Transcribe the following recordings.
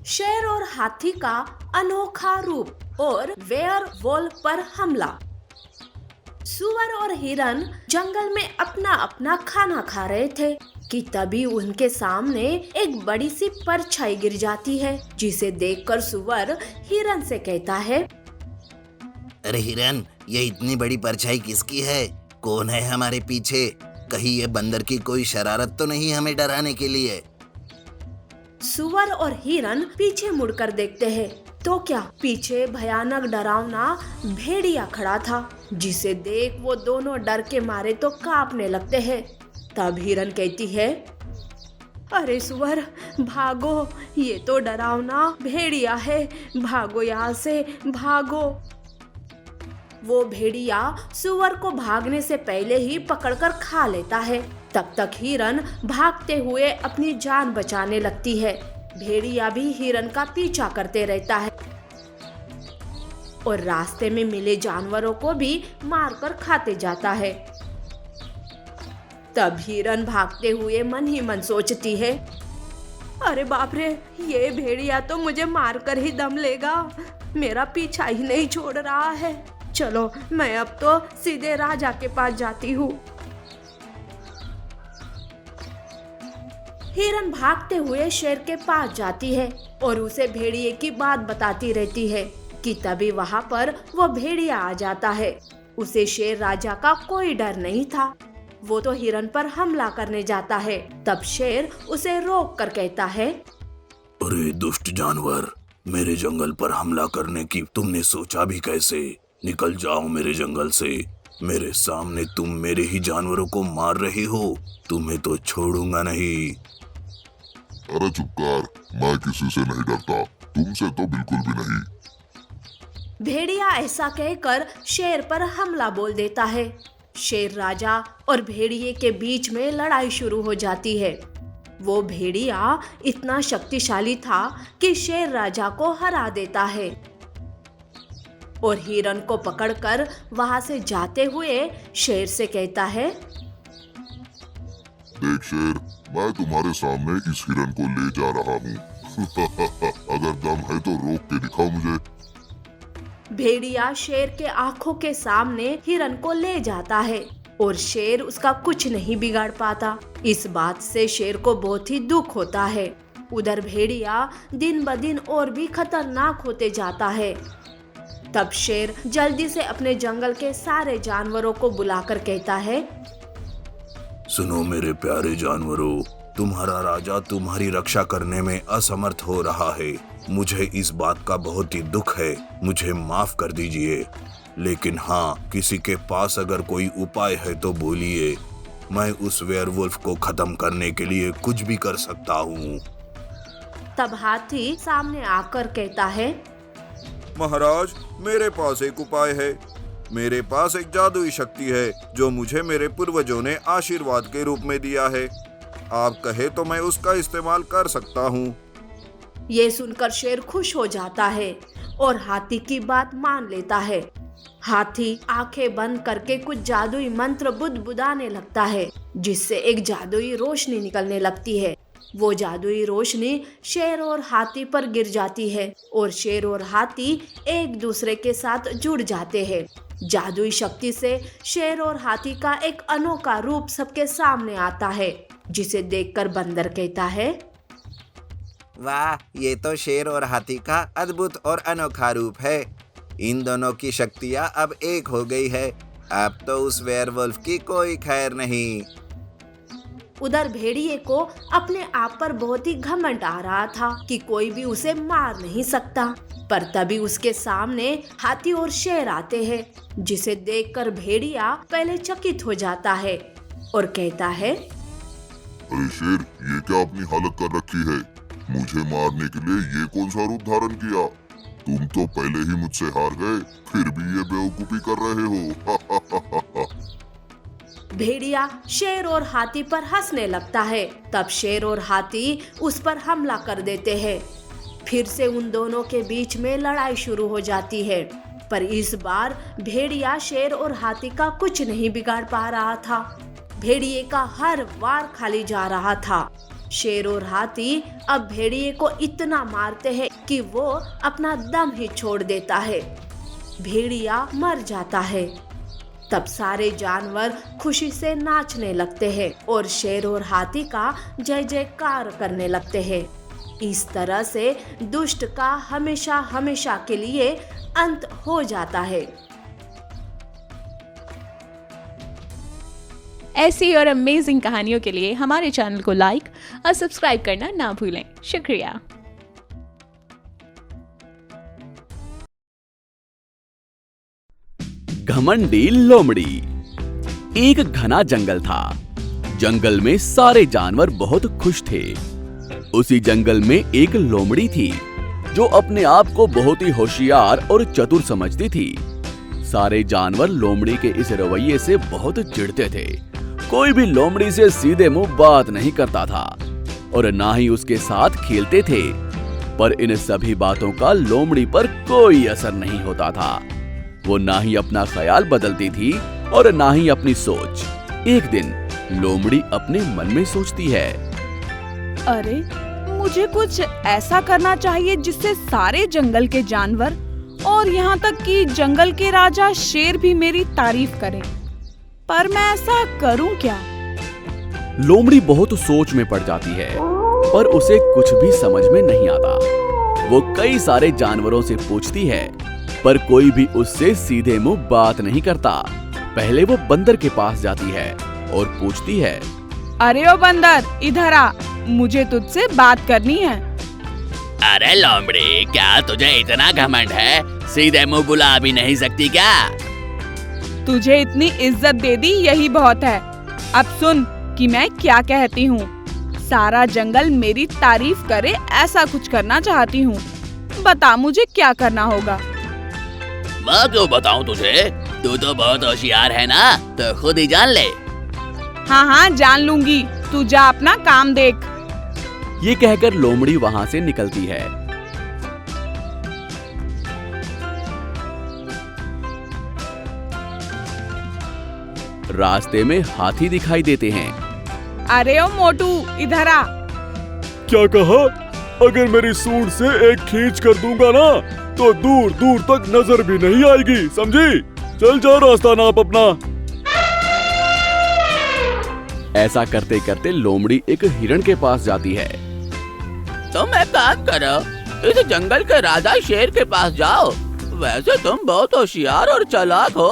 शेर और हाथी का अनोखा रूप और वेयरवुल्फ पर हमला। सुअर और हिरन जंगल में अपना अपना खाना खा रहे थे कि तभी उनके सामने एक बड़ी सी परछाई गिर जाती है, जिसे देखकर सुअर हिरन से कहता है, अरे हिरन, ये इतनी बड़ी परछाई किसकी है? कौन है हमारे पीछे? कहीं ये बंदर की कोई शरारत तो नहीं हमें डराने के लिए? सुअर और हिरन पीछे मुड़कर देखते हैं तो क्या पीछे भयानक डरावना भेड़िया खड़ा था, जिसे देख वो दोनों डर के मारे तो कांपने लगते हैं। तब हिरन कहती है, अरे सुअर भागो, ये तो डरावना भेड़िया है, भागो यहाँ से भागो। वो भेड़िया सुअर को भागने से पहले ही पकड़कर खा लेता है। तब तक हिरन भागते हुए अपनी जान बचाने लगती है। भेड़िया भी हिरन का पीछा करते रहता है और रास्ते में मिले जानवरों को भी मारकर खाते जाता है। तब हिरन भागते हुए मन ही मन सोचती है, अरे बाप रे, ये भेड़िया तो मुझे मारकर ही दम लेगा, मेरा पीछा ही नहीं छोड़ रहा है। चलो मैं अब तो सीधे राजा के पास जाती हूँ। हिरन भागते हुए शेर के पास जाती है और उसे भेड़िए की बात बताती रहती है कि तभी वहाँ पर वो भेड़िया आ जाता है। उसे शेर राजा का कोई डर नहीं था, वो तो हिरन पर हमला करने जाता है। तब शेर उसे रोक कर कहता है, अरे दुष्ट जानवर, मेरे जंगल पर हमला करने की तुमने सोचा भी कैसे? निकल जाओ मेरे जंगल से, मेरे सामने तुम मेरे ही जानवरों को मार रहे हो, तुम्हें तो छोड़ूंगा नहीं। अरे चुप कर, मैं किसी से नहीं डरता, तुमसे तो बिल्कुल भी नहीं। भेड़िया ऐसा कहकर शेर पर हमला बोल देता है। शेर राजा और भेड़िए के बीच में लड़ाई शुरू हो जाती है। वो भेड़िया इतना शक्तिशाली था कि शेर राजा को हरा देता है और हिरन को पकड़कर वहां से जाते हुए शेर से कहता है, देख शेर, मैं तुम्हारे सामने इस हिरन को ले जा रहा हूँ। अगर दम है तो रोक के दिखाओ मुझे। भेड़िया शेर के आंखों के सामने हिरन को ले जाता है और शेर उसका कुछ नहीं बिगाड़ पाता। इस बात से शेर को बहुत ही दुख होता है। उधर भेड़िया दिन ब दिन और भी खतरनाक होते जाता है। तब शेर जल्दी से अपने जंगल के सारे जानवरों को बुलाकर कहता है, सुनो मेरे प्यारे जानवरों, तुम्हारा राजा तुम्हारी रक्षा करने में असमर्थ हो रहा है। मुझे इस बात का बहुत ही दुख है, मुझे माफ कर दीजिए। लेकिन हाँ, किसी के पास अगर कोई उपाय है तो बोलिए, मैं उस वेयरवुल्फ को खत्म करने के लिए कुछ भी कर सकता हूँ। तब हाथी सामने आकर कहता है, महाराज, मेरे पास एक उपाय है। मेरे पास एक जादुई शक्ति है जो मुझे मेरे पूर्वजों ने आशीर्वाद के रूप में दिया है। आप कहे तो मैं उसका इस्तेमाल कर सकता हूँ। ये सुनकर शेर खुश हो जाता है और हाथी की बात मान लेता है। हाथी आंखें बंद करके कुछ जादुई मंत्र बुदबुदाने लगता है, जिससे एक जादुई रोशनी निकलने लगती है। वो जादुई रोशनी शेर और हाथी पर गिर जाती है और शेर और हाथी एक दूसरे के साथ जुड़ जाते हैं। जादुई शक्ति से शेर और हाथी का एक अनोखा रूप सबके सामने आता है, जिसे देखकर बंदर कहता है, वाह, ये तो शेर और हाथी का अद्भुत और अनोखा रूप है। इन दोनों की शक्तियाँ अब एक हो गई है। अब तो उस वेयरवुल्फ की कोई खैर नहीं। उधर भेड़िए को अपने आप पर बहुत ही घमंड आ रहा था कि कोई भी उसे मार नहीं सकता। पर तभी उसके सामने हाथी और शेर आते हैं, जिसे देखकर भेड़िया पहले चकित हो जाता है और कहता है, अरे शेर, ये क्या अपनी हालत कर रखी है? मुझे मारने के लिए ये कौन सा रूप धारण किया? तुम तो पहले ही मुझसे हार गए, फिर भी ये बेवकूफी कर रहे हो। भेड़िया शेर और हाथी पर हंसने लगता है। तब शेर और हाथी उस पर हमला कर देते हैं। फिर से उन दोनों के बीच में लड़ाई शुरू हो जाती है, पर इस बार भेड़िया शेर और हाथी का कुछ नहीं बिगाड़ पा रहा था। भेड़िए का हर वार खाली जा रहा था। शेर और हाथी अब भेड़िए को इतना मारते हैं कि वो अपना दम ही छोड़ देता है। भेड़िया मर जाता है। तब सारे जानवर खुशी से नाचने लगते हैं और शेर और हाथी का जय जयकार करने लगते हैं। इस तरह से दुष्ट का हमेशा हमेशा के लिए अंत हो जाता है। ऐसी और अमेजिंग कहानियों के लिए हमारे चैनल को लाइक और सब्सक्राइब करना ना भूलें। शुक्रिया। घमंडी लोमड़ी। एक घना जंगल था। जंगल में सारे जानवर बहुत खुश थे। उसी जंगल में एक लोमड़ी थी जो अपने आप को बहुत ही होशियार और चतुर समझती थी। सारे जानवर लोमड़ी के इस रवैये से बहुत चिढ़ते थे। कोई भी लोमड़ी से सीधे मुंह बात नहीं करता था और ना ही उसके साथ खेलते थे। पर इन सभी बातों का लोमड़ी पर कोई असर नहीं होता था। वो ना ही अपना ख्याल बदलती थी और ना ही अपनी सोच। एक दिन लोमड़ी अपने मन में सोचती है, अरे मुझे कुछ ऐसा करना चाहिए जिससे सारे जंगल के जानवर और यहाँ तक कि जंगल के राजा शेर भी मेरी तारीफ करें। पर मैं ऐसा करूं क्या? लोमड़ी बहुत सोच में पड़ जाती है पर उसे कुछ भी समझ में नहीं आता। वो कई सारे जानवरों से पूछती है पर कोई भी उससे सीधे मुंह बात नहीं करता। पहले वो बंदर के पास जाती है और पूछती है, अरे ओ बंदर, इधर आ, मुझे तुझसे बात करनी है। अरे लोमड़ी, क्या तुझे इतना घमंड है? सीधे मुंह बुला भी नहीं सकती क्या? तुझे इतनी इज्जत दे दी यही बहुत है। अब सुन कि मैं क्या कहती हूँ। सारा जंगल मेरी तारीफ करे ऐसा कुछ करना चाहती हूँ। बता मुझे क्या करना होगा। मैं क्यों बताऊं तुझे? तू तो बहुत होशियार है ना, तो खुद ही जान ले। हाँ हाँ जान लूंगी, तू जा अपना काम देख। ये कहकर लोमड़ी वहाँ से निकलती है। रास्ते में हाथी दिखाई देते हैं। अरे ओ मोटू, इधर आ। क्या कहा? अगर मेरी सूंड से एक खींच कर दूंगा ना तो दूर दूर तक नजर भी नहीं आएगी, समझी? चल जा, रास्ता नाप अपना। ऐसा करते करते लोमड़ी एक हिरण के पास जाती है। तुम एक काम करो, इस जंगल के राजा शेर के पास जाओ। वैसे तुम बहुत होशियार और चालाक हो।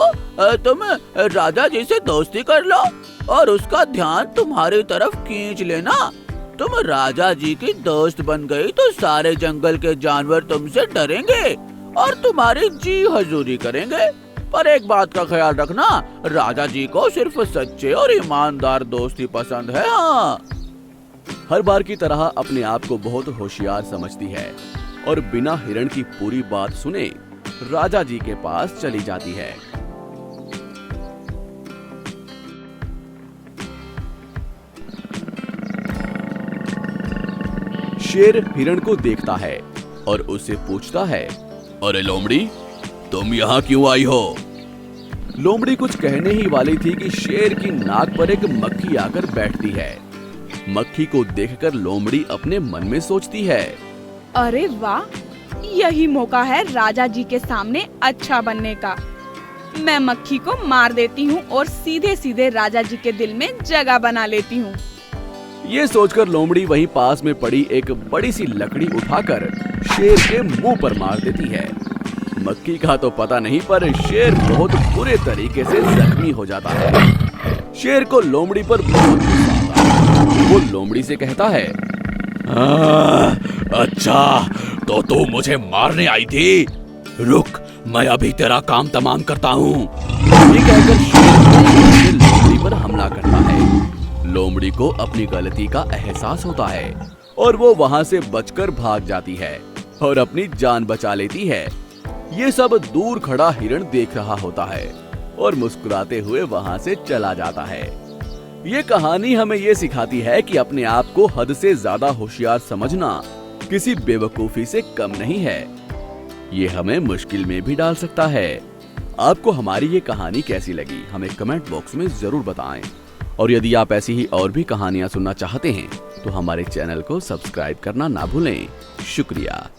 तुम राजा जी से दोस्ती कर लो और उसका ध्यान तुम्हारी तरफ खींच लेना। तुम राजा जी की दोस्त बन गई तो सारे जंगल के जानवर तुमसे डरेंगे और तुम्हारी जी हजूरी करेंगे। पर एक बात का ख्याल रखना, राजा जी को सिर्फ सच्चे और ईमानदार दोस्त ही पसंद है। हाँ। हर बार की तरह अपने आप को बहुत होशियार समझती है और बिना हिरण की पूरी बात सुने राजा जी के पास चली जाती है। शेर हिरण को देखता है और उससे पूछता है, अरे लोमड़ी, तुम यहाँ क्यों आई हो? लोमड़ी कुछ कहने ही वाली थी कि शेर की नाक पर एक मक्खी आकर बैठती है। मक्खी को देखकर लोमड़ी अपने मन में सोचती है, अरे वाह, यही मौका है राजा जी के सामने अच्छा बनने का। मैं मक्खी को मार देती हूँ और सीधे सीधे राजा जी के दिल में जगह बना लेती हूँ। ये सोचकर लोमड़ी वहीं पास में पड़ी एक बड़ी सी लकड़ी उठाकर शेर के मुंह पर मार देती है। मक्खी का तो पता नहीं पर शेर बहुत बुरे तरीके से जख्मी हो जाता है। शेर को लोमड़ी पर बहुत गुस्सा आता है। वो लोमड़ी से कहता है, अच्छा तो तू मुझे मारने आई थी? रुक, मैं अभी तेरा काम तमाम करता हूँ। ये कहकर शेर लोमड़ी पर हमला करता है। लोमड़ी को अपनी गलती का एहसास होता है और वो वहाँ से बचकर भाग जाती है और अपनी जान बचा लेती है। ये सब दूर खड़ा हिरण देख रहा होता है और मुस्कुराते हुए वहाँ से चला जाता है। ये कहानी हमें ये सिखाती है कि अपने आप को हद से ज्यादा होशियार समझना किसी बेवकूफी से कम नहीं है। ये हमें मुश्किल में भी डाल सकता है। आपको हमारी ये कहानी कैसी लगी हमें कमेंट बॉक्स में जरूर बताएं और यदि आप ऐसी ही और भी कहानियाँ सुनना चाहते हैं तो हमारे चैनल को सब्सक्राइब करना ना भूलें। शुक्रिया।